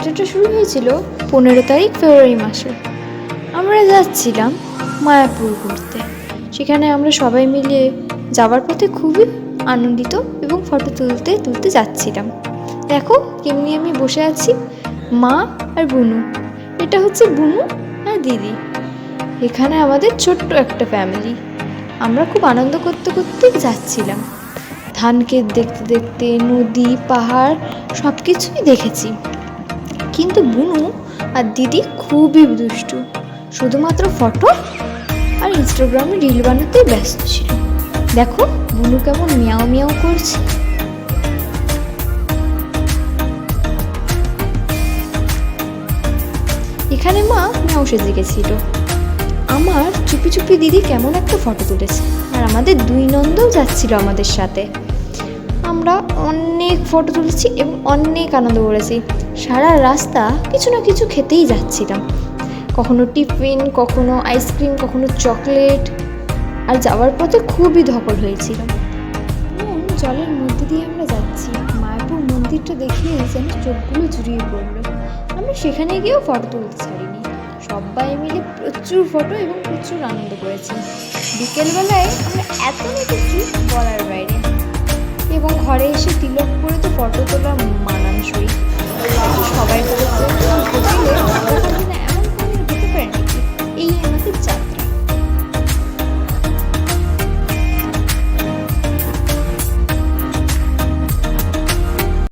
যাত্রাটা শুরু হয়েছিল 15 তারিখ ফেব্রুয়ারি মাসে। আমরা যাচ্ছিলাম মায়াপুর ঘুরতে। সেখানে আমরা সবাই মিলে যাওয়ার পথে খুবই আনন্দিত এবং ফটো তুলতে তুলতে যাচ্ছিলাম। দেখো কেমনি আমি বসে আছি, মা আর বুনু। এটা হচ্ছে বুনু আর দিদি। এখানে আমাদের ছোট্ট একটা ফ্যামিলি। আমরা খুব আনন্দ করতে করতে যাচ্ছিলাম। ধান ক্ষেত দেখতে দেখতে নদী পাহাড় সব কিছুই দেখেছি। কিন্তু বুনু আর দিদি খুবই দুষ্টু, শুধুমাত্র ফটো আর ইনস্টাগ্রামে রিল বানাতেই ব্যস্ত ছিল। দেখো বুনু কেমন মিয়াও মিয়াও করছে। এখানে মা মিয়াও সেজে গেছিল। আমার চুপি চুপি দিদি কেমন একটা ফটো তুলেছে, আর আমাদের দুই নন্দও যাচ্ছিল আমাদের সাথে। আমরা অনেক ফটো তুলেছি এবং অনেক আনন্দ করেছি। সারা রাস্তা কিছু না কিছু খেতেই যাচ্ছিলাম, কখনো টিফিন, কখনো আইসক্রিম, কখনো চকলেট। আর যাওয়ার পথে খুবই ধকল হয়েছিল। জলের মধ্যে দিয়ে আমরা যাচ্ছি, মায়াপুর মন্দিরটা দেখে যেন চোখগুলো জুড়িয়ে পড়লো। আমরা সেখানে গিয়েও ফটো তুলতে ছাড়িনি, সবাই মিলে প্রচুর ফটো এবং প্রচুর আনন্দ করেছি। বিকেলবেলায় আমরা এত নেচেছি বলার বাইরে, এবং ঘরে এসে তিলক করে তো ফটো তোলা মানানসই। সবাই করেছে হোটেলে